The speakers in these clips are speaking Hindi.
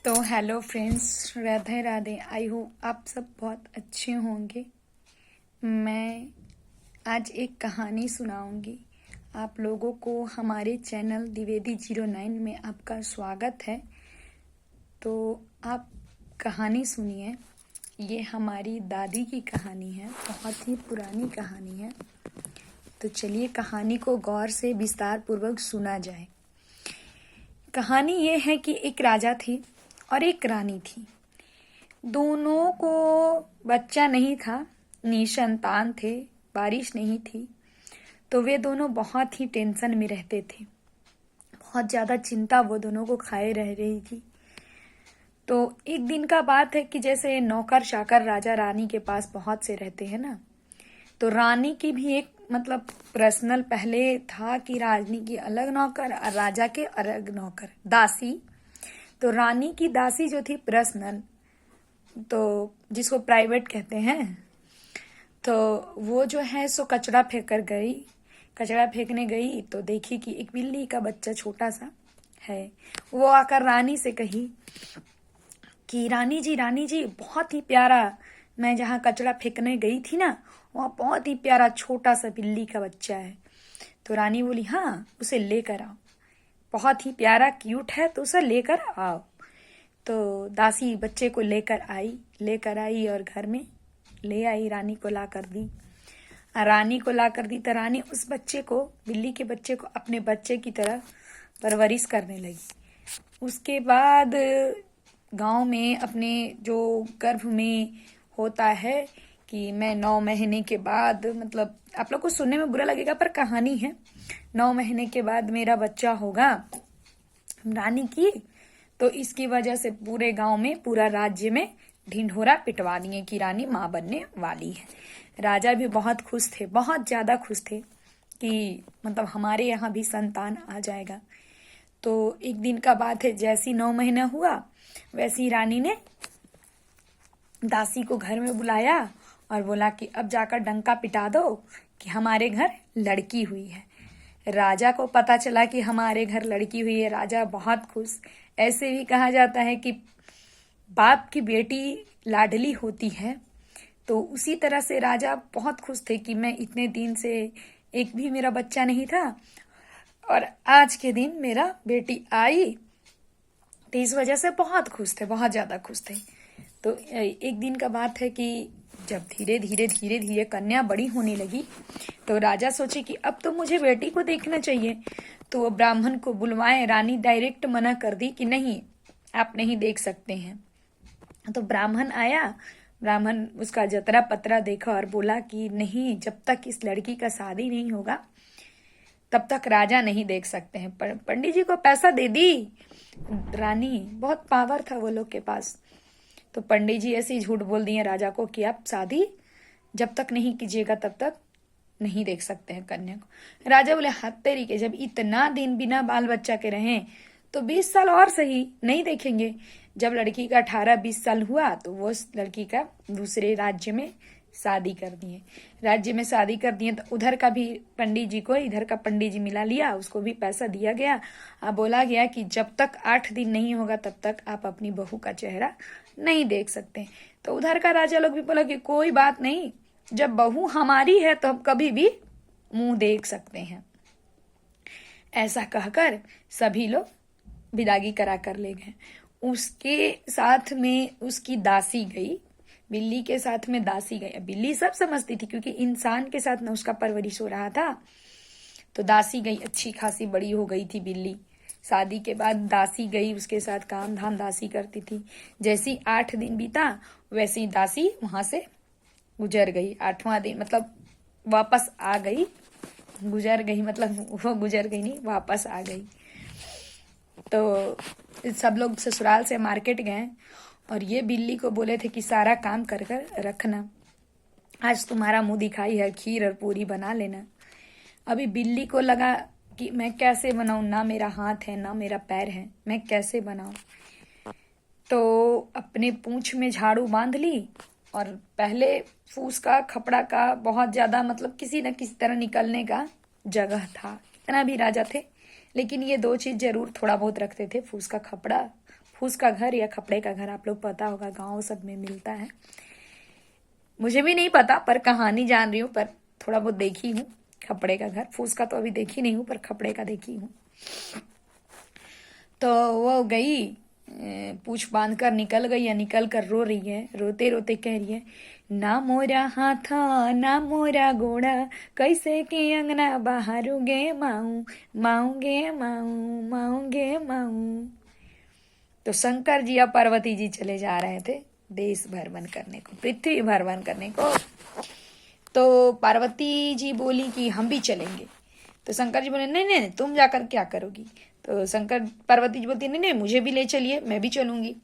तो hello friends, Radhe Radhe. I hope आप सब बहुत अच्छे होंगे। मैं आज एक कहानी सुनाऊंगी आप लोगों को। हमारे चैनल द्विवेदी 09 में आपका स्वागत है। तो आप कहानी सुनिए। ये हमारी दादी की कहानी है, बहुत ही पुरानी कहानी है। तो चलिए कहानी को गौर से विस्तार पूर्वक सुना जाए। कहानी ये है कि एक राजा थी और एक रानी थी। दोनों को बच्चा नहीं था, निसंतान थे, बारिश नहीं थी। तो वे दोनों बहुत ही टेंशन में रहते थे। बहुत ज्यादा चिंता वो दोनों को खाए रह रही थी। तो एक दिन का बात है कि जैसे नौकर चाकर राजा रानी के पास बहुत से रहते हैं ना, तो रानी की भी एक पर्सनल पहले था कि रानी की अलग नौकर और राजा के अलग नौकर, दासी। तो रानी की दासी जो थी पर्सनल, तो जिसको प्राइवेट कहते हैं, तो वो जो है सो कचरा फेंक कर गई। कचरा फेंकने गई तो देखी कि एक बिल्ली का बच्चा छोटा सा है। वो आकर रानी से कही कि रानी जी बहुत ही प्यारा, मैं जहाँ कचरा फेंकने गई थी ना, वहाँ बहुत ही प्यारा छोटा सा बिल्ली का बच्चा है। तो रानी बोली हाँ, उसे लेकर आओ, बहुत ही प्यारा क्यूट है, तो उसे लेकर आओ। तो दासी बच्चे को लेकर आई और घर में ले आई, रानी को ला कर दी। तो रानी उस बच्चे को, बिल्ली के बच्चे को, अपने बच्चे की तरह परवरिश करने लगी। उसके बाद गांव में अपने जो गर्भ में होता है कि मैं 9 महीने के बाद, आप लोग को सुनने में बुरा लगेगा पर कहानी है, 9 महीने के बाद मेरा बच्चा होगा रानी की। तो इसकी वजह से पूरे गांव में, पूरा राज्य में ढिंढोरा पिटवा दिए कि रानी माँ बनने वाली है। राजा भी बहुत खुश थे, बहुत ज्यादा खुश थे कि हमारे यहाँ भी संतान आ जाएगा। तो एक दिन का बात है, जैसी 9 महीना हुआ वैसी रानी ने दासी को घर में बुलाया और बोला कि अब जाकर डंका पिटा दो कि हमारे घर लड़की हुई है। राजा को पता चला कि हमारे घर लड़की हुई है। राजा बहुत खुश। ऐसे भी कहा जाता है कि बाप की बेटी लाडली होती है। तो उसी तरह से राजा बहुत खुश थे कि मैं इतने दिन से एक भी मेरा बच्चा नहीं था और आज के दिन मेरा बेटी आई। तो इस वजह से बहुत खुश थे, बहुत ज्यादा खुश थे। तो एक दिन का बात है कि जब धीरे धीरे कन्या बड़ी होने लगी, तो राजा सोचे कि अब तो मुझे बेटी को देखना चाहिए। तो वो ब्राह्मण को बुलवाए। रानी डायरेक्ट मना कर दी कि नहीं, आप नहीं देख सकते हैं। तो ब्राह्मण आया, ब्राह्मण उसका जतरा पतरा देखा और बोला कि नहीं, जब तक इस लड़की का शादी नहीं होगा तब तक राजा नहीं देख सकते हैं। पंडित जी को पैसा दे दी रानी, बहुत पावर था वो लोग के पास। तो पंडित जी ऐसे ही झूठ बोल दिए राजा को कि आप शादी जब तक नहीं कीजिएगा तब तक नहीं देख सकते हैं कन्या को। राजा बोले हाथ तेरी के, जब इतना दिन बिना बाल बच्चा के रहें तो 20 साल और सही, नहीं देखेंगे। जब लड़की का 18-20 साल हुआ तो वो लड़की का दूसरे राज्य में शादी कर दिए। राज्य में शादी कर दिए तो उधर का भी पंडित जी को इधर का पंडित जी मिला लिया, उसको भी पैसा दिया गया। बोला गया कि जब तक 8 दिन नहीं होगा तब तक आप अपनी बहू का चेहरा नहीं देख सकते। तो उधर का राजा लोग भी बोला कि कोई बात नहीं, जब बहू हमारी है तो हम कभी भी मुंह देख सकते हैं। ऐसा कहकर सभी लोग विदागी करा कर ले गए। उसके साथ में उसकी दासी गई, बिल्ली के साथ में दासी गई। बिल्ली सब समझती थी क्योंकि इंसान के साथ ना उसका परवरिश हो रहा था। तो दासी गई, अच्छी खासी बड़ी हो गई थी बिल्ली। शादी के बाद दासी गई, उसके साथ काम धाम दासी करती थी। जैसी 8 दिन बीता वैसे ही दासी वहां से गुजर गई। 8वां दिन वापस आ गई, गुजर गई वो गुजर गई नहीं, वापस आ गई। तो सब लोग ससुराल से मार्केट गए और ये बिल्ली को बोले थे कि सारा काम कर कर रखना, आज तुम्हारा मुंह दिखाई है, खीर और पूरी बना लेना। अभी बिल्ली को लगा कि मैं कैसे बनाऊं, ना मेरा हाथ है ना मेरा पैर है, मैं कैसे बनाऊं। तो अपने पूंछ में झाड़ू बांध ली और पहले फूस का, खपड़ा का बहुत ज्यादा किसी न किसी तरह निकलने का जगह था। इतना भी राजा थे, लेकिन ये 2 चीज जरूर थोड़ा बहुत रखते थे, फूस का खपड़ा, फूस का घर या खपड़े का घर, आप लोग पता होगा, गांव सब में मिलता है। मुझे भी नहीं पता, पर कहानी जान रही हूँ, पर थोड़ा बहुत देखी हूँ। खपड़े का घर, फूस का तो अभी देखी नहीं हूँ, पर खपड़े का देखी हूँ। तो वो गई, पूछ बांध कर निकल गई, या निकल कर रो रही है, रोते रोते कह रही है, ना मोरा हाथा ना मोरा गोड़ा, कैसे के अंगना बाहर गे माऊ, माऊ गे माऊ, माऊ गे माऊ। तो शंकर जी और पार्वती जी चले जा रहे थे देश भ्रमण करने को, पृथ्वी भ्रमण करने को। तो पार्वती जी बोली कि हम भी चलेंगे। तो शंकर जी बोले नहीं नहीं तुम जाकर क्या करोगी। तो पार्वती जी बोलती नहीं नहीं मुझे भी ले चलिए, मैं भी चलूंगी।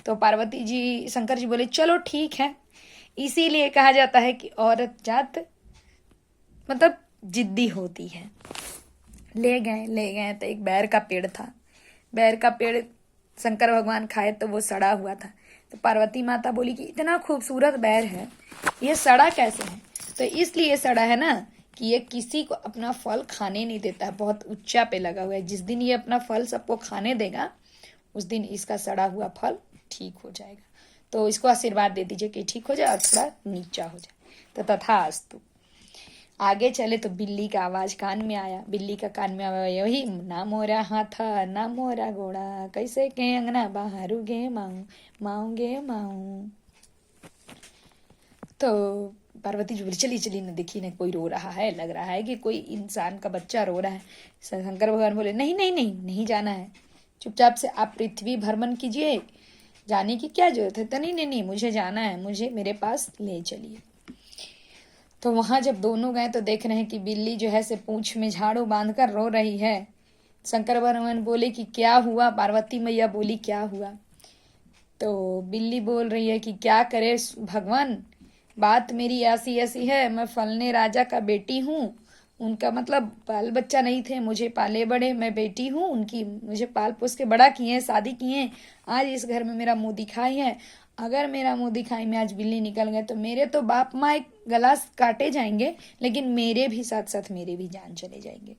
तो शंकर जी बोले चलो ठीक है। इसीलिए कहा जाता है कि औरत जात मतलब जिद्दी होती है। ले गए तो एक बैर का पेड़ था। बैर का पेड़ शंकर भगवान खाए तो वो सड़ा हुआ था। तो पार्वती माता बोली कि इतना खूबसूरत बैर है, ये सड़ा कैसे है। तो इसलिए सड़ा है ना कि ये किसी को अपना फल खाने नहीं देता है, बहुत ऊंचा पे लगा हुआ है। जिस दिन ये अपना फल सबको खाने देगा उस दिन इसका सड़ा हुआ फल ठीक हो जाएगा। तो इसको आशीर्वाद दे दीजिए कि ठीक हो जाए और थोड़ा नीचा हो जाए। तो तथास्तु। आगे चले तो बिल्ली का आवाज कान में आया। बिल्ली का कान में आया वही, ना मोरा हाथा ना मोरा घोड़ा, कैसे के अंगना बाहर गे माऊ, माऊ गे माऊ। तो पार्वती जी बोली चलिए चलिए ना, देखिए ना कोई रो रहा है, लग रहा है कि कोई इंसान का बच्चा रो रहा है। शंकर भगवान बोले नहीं नहीं नहीं नहीं जाना है, चुपचाप से आप पृथ्वी भ्रमण कीजिए, जाने की क्या जरूरत है। तो नहीं नहीं नहीं मुझे जाना है, मुझे मेरे पास ले चलिए। तो वहां जब दोनों गए तो देख रहे हैं कि बिल्ली जो है से पूंछ में झाड़ू बांधकर रो रही है। शंकर भगवान बोले कि क्या हुआ। पार्वती मैया बोली क्या हुआ। तो बिल्ली बोल रही है कि क्या करे भगवान, बात मेरी ऐसी ऐसी है, मैं फलने राजा का बेटी हूँ। उनका मतलब बाल बच्चा नहीं थे, मुझे पाले बड़े, मैं बेटी हूँ उनकी, मुझे पाल पोस के बड़ा किए, शादी किए। आज इस घर में मेरा मुंह दिखाई है। अगर मेरा मुंह दिखाई में आज बिल्ली निकल गए तो मेरे तो बाप माँ एक गला काटे जाएंगे, लेकिन मेरे भी साथ साथ मेरे भी जान चले जाएंगे।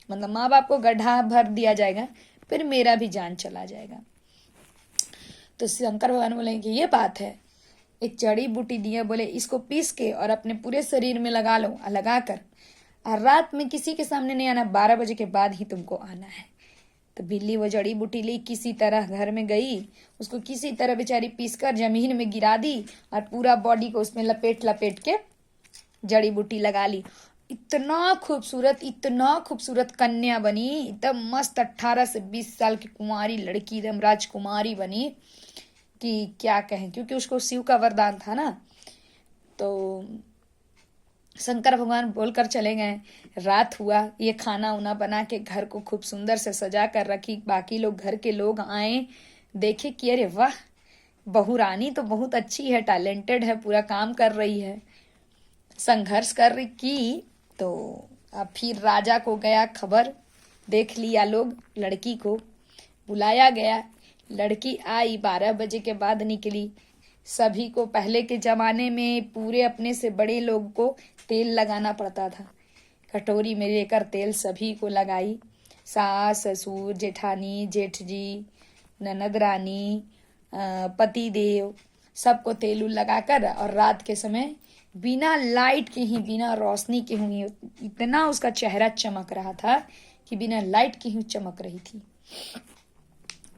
मतलब माँ बाप को गड्ढा भर दिया जाएगा, फिर मेरा भी जान चला जाएगा। तो शंकर भगवान बोले कि ये बात है। एक जड़ी बूटी दिया, बोले इसको पीस के और अपने पूरे शरीर में लगा लो, लगा कर और रात में किसी के सामने नहीं आना, 12 बजे के बाद ही तुमको आना है। तो बिल्ली वो जड़ी बूटी ली, किसी तरह घर में गई, उसको किसी तरह बेचारी पीसकर जमीन में गिरा दी और पूरा बॉडी को उसमें लपेट लपेट के जड़ी बूटी लगा ली। इतना खूबसूरत कन्या बनी, एकदम मस्त। 18 से 20 साल की कुंवारी लड़की, एकदम राजकुमारी बनी कि क्या कहें, क्योंकि उसको शिव का वरदान था ना। तो शंकर भगवान बोलकर चले गए। रात हुआ, ये खाना उना बना के घर को खूब सुंदर से सजा कर रखी। बाकी लोग, घर के लोग आए, देखे कि अरे वाह, बहू रानी तो बहुत अच्छी है, टैलेंटेड है, पूरा काम कर रही है, संघर्ष कर रही की। तो अब फिर राजा को गया खबर, देख लिया लोग, लड़की को बुलाया गया। लड़की आई, 12 बजे के बाद निकली। सभी को पहले के जमाने में पूरे अपने से बड़े लोग को तेल लगाना पड़ता था। कटोरी में लेकर तेल सभी को लगाई, सास ससुर जेठानी जेठ जी, ननद रानी, पति देव, सबको तेल लगाकर, और रात के समय बिना लाइट के ही, बिना रोशनी के ही, इतना उसका चेहरा चमक रहा था कि बिना लाइट के ही चमक रही थी।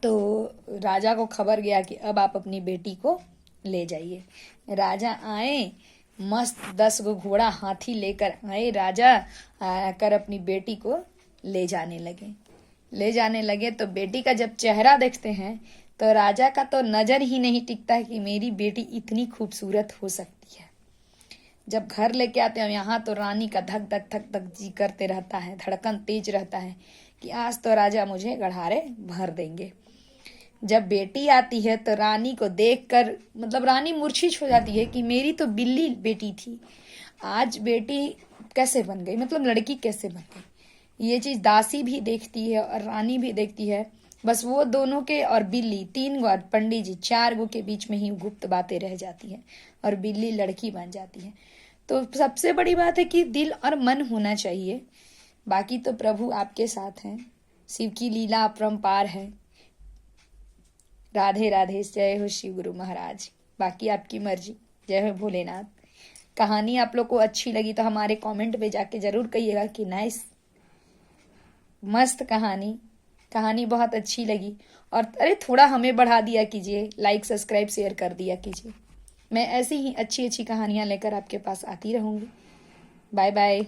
तो राजा को खबर गया कि अब आप अपनी बेटी को ले जाइए। राजा आए, मस्त 10 गो घोड़ा हाथी लेकर आए। राजा आकर अपनी बेटी को ले जाने लगे। तो बेटी का जब चेहरा देखते हैं तो राजा का तो नजर ही नहीं टिकता कि मेरी बेटी इतनी खूबसूरत हो सकती है। जब घर लेके आते हैं यहाँ तो रानी का धक धक धक धक जी करते रहता है, धड़कन तेज रहता है कि आज तो राजा मुझे गढ़ारे भर देंगे। जब बेटी आती है तो रानी को देखकर मतलब रानी मूर्छित हो जाती है कि मेरी तो बिल्ली बेटी थी, आज बेटी कैसे बन गई, मतलब लड़की कैसे बन गई। ये चीज दासी भी देखती है और रानी भी देखती है। बस वो दोनों के और बिल्ली, 3 गो और पंडित जी 4 गो के बीच में ही गुप्त बातें रह जाती है और बिल्ली लड़की बन जाती है। तो सबसे बड़ी बात है कि दिल और मन होना चाहिए, बाकी तो प्रभु आपके साथ हैं। शिव की लीला अपरंपार है। राधे राधे। जय हो शिव गुरु महाराज। बाकी आपकी मर्जी। जय हो भोलेनाथ। कहानी आप लोग को अच्छी लगी तो हमारे कमेंट पे जाके जरूर कहिएगा कि नाइस, मस्त कहानी, कहानी बहुत अच्छी लगी। और अरे थोड़ा हमें बढ़ा दिया कीजिए, लाइक सब्सक्राइब शेयर कर दिया कीजिए। मैं ऐसी ही अच्छी अच्छी कहानियां लेकर आपके पास आती रहूंगी। Bye bye.